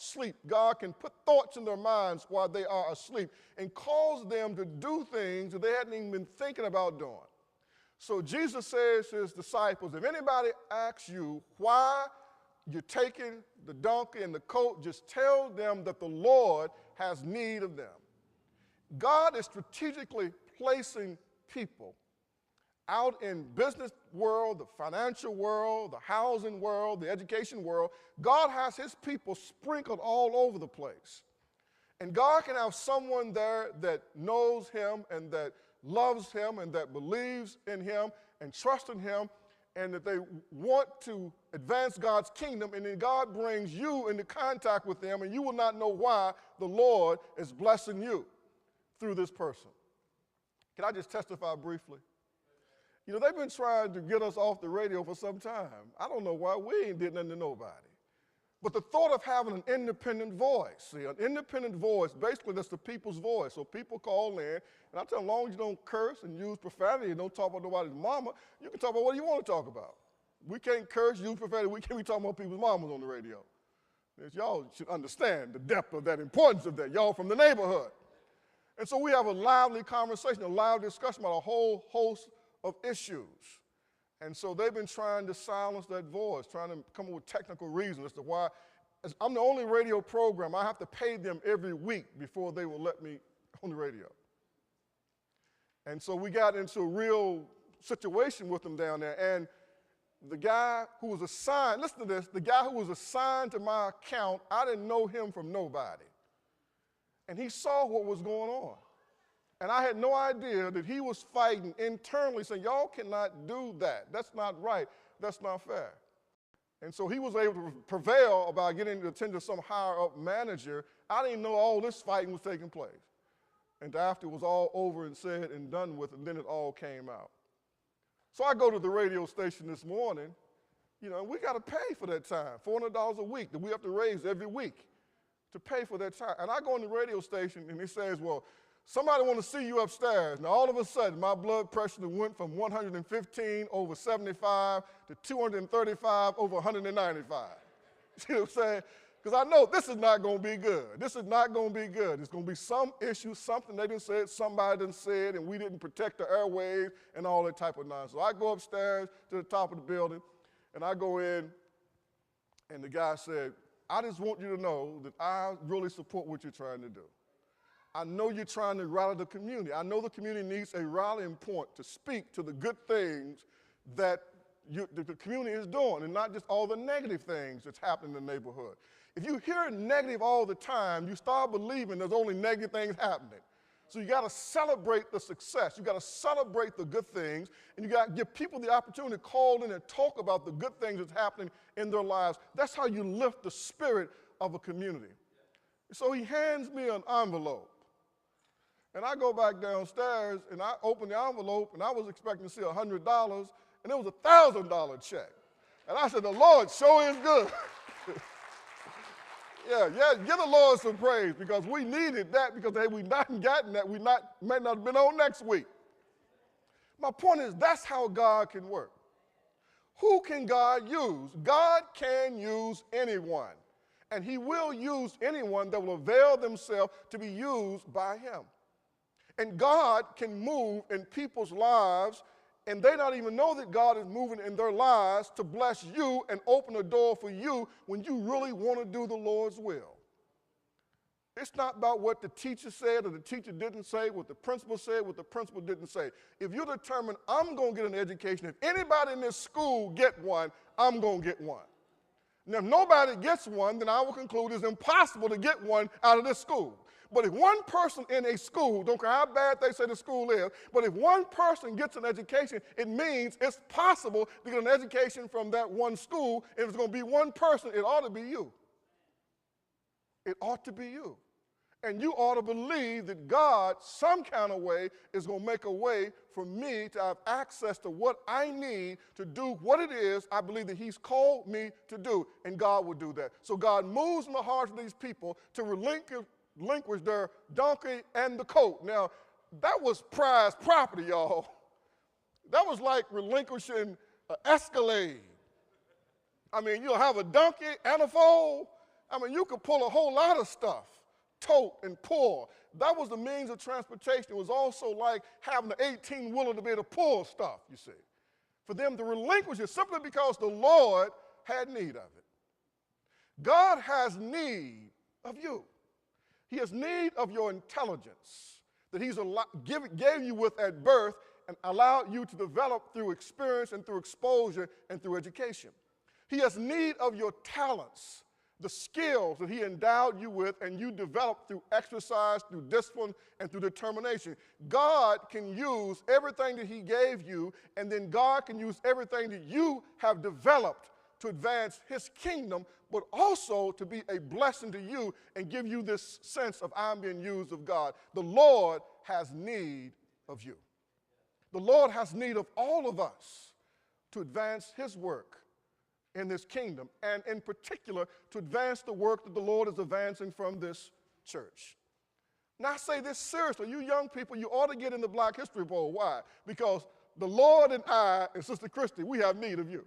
sleep. God can put thoughts in their minds while they are asleep and cause them to do things that they hadn't even been thinking about doing. So Jesus says to his disciples, if anybody asks you why you're taking the donkey and the coat, just tell them that the Lord has need of them. God is strategically placing people out in business world, the financial world, the housing world, the education world. God has his people sprinkled all over the place. And God can have someone there that knows him and that loves him and that believes in him and trusts in him and that they want to advance God's kingdom, and then God brings you into contact with them and you will not know why the Lord is blessing you through this person. Can I just testify briefly? You know, they've been trying to get us off the radio for some time. I don't know why. We ain't did nothing to nobody. But the thought of having an independent voice, see, an independent voice, basically that's the people's voice. So people call in, and I tell them, as long as you don't curse and use profanity and don't talk about nobody's mama, you can talk about what you want to talk about. We can't curse, use profanity. We can't be talking about people's mamas on the radio. Y'all should understand the depth of that, importance of that. Y'all from the neighborhood. And so we have a lively conversation, a lively discussion about a whole host of issues. And so they've been trying to silence that voice, trying to come up with technical reasons as to why. I'm the only radio program. I have to pay them every week before they will let me on the radio. And so we got into a real situation with them down there. And the guy who was assigned, listen to this, the guy who was assigned to my account, I didn't know him from nobody. And he saw what was going on. And I had no idea that he was fighting internally, saying, y'all cannot do that. That's not right. That's not fair. And so he was able to prevail about getting to attend to some higher-up manager. I didn't know all this fighting was taking place. And after it was all over and said and done with, and then it all came out. So I go to the radio station this morning, you know, and we got to pay for that time, $400 a week that we have to raise every week to pay for that time. And I go in the radio station, and he says, well, somebody want to see you upstairs. Now, all of a sudden, my blood pressure went from 115 over 75 to 235 over 195. You know what I'm saying? Because I know this is not going to be good. This is not going to be good. It's going to be some issue, something they didn't say it, somebody didn't say it, and we didn't protect the airwaves and all that type of nonsense. So I go upstairs to the top of the building, and I go in, and the guy said, I just want you to know that I really support what you're trying to do. I know you're trying to rally the community. I know the community needs a rallying point to speak to the good things that the community is doing and not just all the negative things that's happening in the neighborhood. If you hear negative all the time, you start believing there's only negative things happening. So you got to celebrate the success. You got to celebrate the good things, and you got to give people the opportunity to call in and talk about the good things that's happening in their lives. That's how you lift the spirit of a community. So he hands me an envelope. And I go back downstairs, and I open the envelope, and I was expecting to see $100, and it was a $1,000 check. And I said, the Lord sure is good. yeah, give the Lord some praise, because we needed that, because had we not gotten that, may not have been on next week. My point is, that's how God can work. Who can God use? God can use anyone, and he will use anyone that will avail themselves to be used by him. And God can move in people's lives, and they don't even know that God is moving in their lives to bless you and open a door for you when you really want to do the Lord's will. It's not about what the teacher said or the teacher didn't say, what the principal said, what the principal didn't say. If you're determined, I'm going to get an education, if anybody in this school get one, I'm going to get one. Now, if nobody gets one, then I will conclude it's impossible to get one out of this school. But if one person in a school, don't care how bad they say the school is, but if one person gets an education, it means it's possible to get an education from that one school. If it's going to be one person, it ought to be you. It ought to be you. And you ought to believe that God, some kind of way, is going to make a way for me to have access to what I need to do what it is I believe that he's called me to do. And God will do that. So God moves in the hearts of these people to relinquish their donkey and the coat. Now, that was prized property, y'all. That was like relinquishing an Escalade. I mean, you'll have a donkey and a foal. I mean, you could pull a whole lot of stuff, tote and pull. That was the means of transportation. It was also like having an 18-wheeler to be able to pull stuff, you see. For them to relinquish it simply because the Lord had need of it. God has need of you. He has need of your intelligence that he's gave you with at birth and allowed you to develop through experience and through exposure and through education. He has need of your talents, the skills that he endowed you with and you developed through exercise, through discipline, and through determination. God can use everything that he gave you, and then God can use everything that you have developed to advance his kingdom, but also to be a blessing to you and give you this sense of I'm being used of God. The Lord has need of you. The Lord has need of all of us to advance his work in this kingdom, and in particular, to advance the work that the Lord is advancing from this church. Now, I say this seriously. You young people, you ought to get in the Black History Bowl. Why? Because the Lord and I and Sister Christy, we have need of you.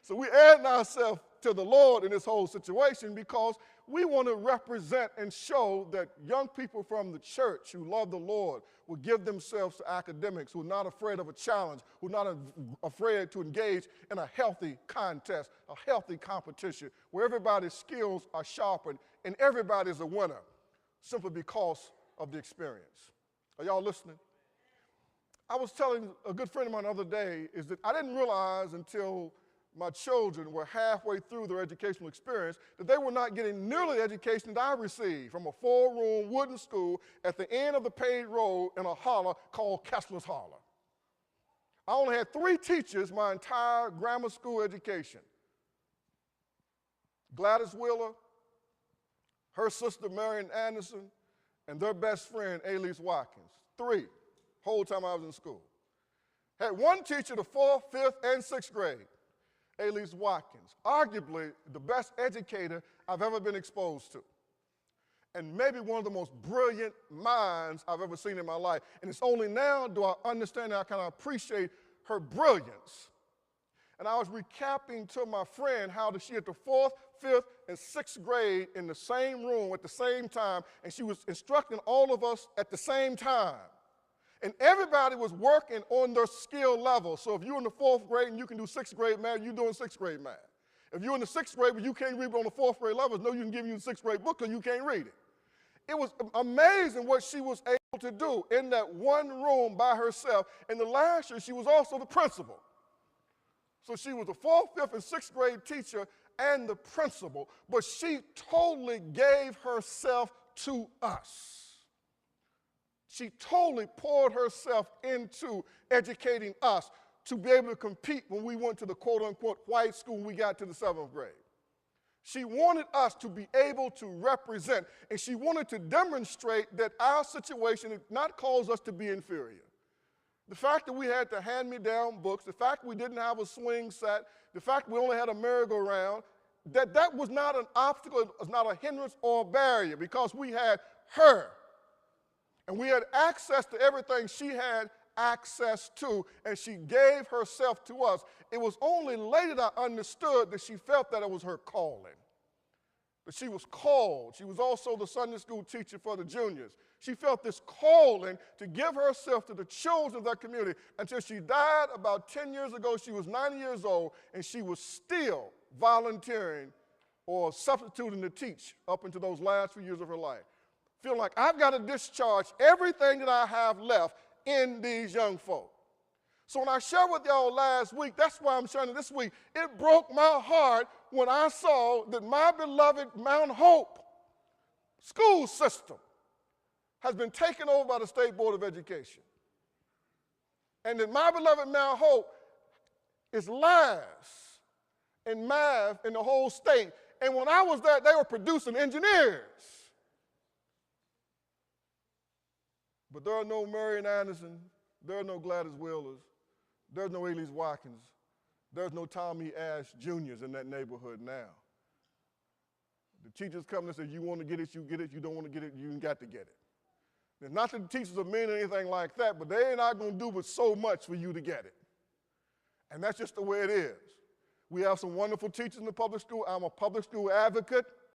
So we add ourselves to the Lord in this whole situation because we want to represent and show that young people from the church who love the Lord will give themselves to academics, who are not afraid of a challenge, who are not afraid to engage in a healthy contest, a healthy competition, where everybody's skills are sharpened and everybody's a winner simply because of the experience. Are y'all listening? I was telling a good friend of mine the other day is that I didn't realize until my children were halfway through their educational experience that they were not getting nearly the education that I received from a 4-room wooden school at the end of the paved road in a holler called Kessler's Holler. I only had 3 teachers my entire grammar school education. Gladys Wheeler, her sister Marion Anderson, and their best friend Elise Watkins. 3, whole time I was in school. Had one teacher the 4th, 5th, and 6th grade. Elise Watkins, arguably the best educator I've ever been exposed to, and maybe one of the most brilliant minds I've ever seen in my life. And it's only now do I understand and I kind of appreciate her brilliance. And I was recapping to my friend how that she had the 4th, 5th, and 6th grade in the same room at the same time, and she was instructing all of us at the same time. And everybody was working on their skill level. So if you're in the 4th grade and you can do 6th grade math, you're doing 6th grade math. If you're in the 6th grade but you can't read on the 4th grade level, no, you can give you the 6th grade book because you can't read it. It was amazing what she was able to do in that one room by herself. And the last year, she was also the principal. So she was the 4th, 5th, and 6th grade teacher and the principal, but she totally gave herself to us. She totally poured herself into educating us to be able to compete when we went to the quote-unquote white school when we got to the 7th grade. She wanted us to be able to represent, and she wanted to demonstrate that our situation did not cause us to be inferior. The fact that we had to hand-me-down books, the fact that we didn't have a swing set, the fact that we only had a merry-go-round, that was not an obstacle, it was not a hindrance or a barrier because we had her. And we had access to everything she had access to, and she gave herself to us. It was only later that I understood that she felt that it was her calling, that she was called. She was also the Sunday school teacher for the juniors. She felt this calling to give herself to the children of that community until she died about 10 years ago. She was 90 years old, and she was still volunteering or substituting to teach up into those last few years of her life. Feel like I've got to discharge everything that I have left in these young folk. So when I shared with y'all last week, that's why I'm sharing it this week, it broke my heart when I saw that my beloved Mount Hope school system has been taken over by the State Board of Education. And that my beloved Mount Hope is last in math in the whole state. And when I was there, they were producing engineers. But there are no Marion Anderson, there are no Gladys Wheelers, there's no Elise Watkins, there's no Tommy Ash Juniors in that neighborhood now. The teachers come and say, you want to get it, you get it, you don't want to get it, you ain't got to get it. It's not that the teachers are mean or anything like that, but they ain't not going to do but so much for you to get it. And that's just the way it is. We have some wonderful teachers in the public school. I'm a public school advocate.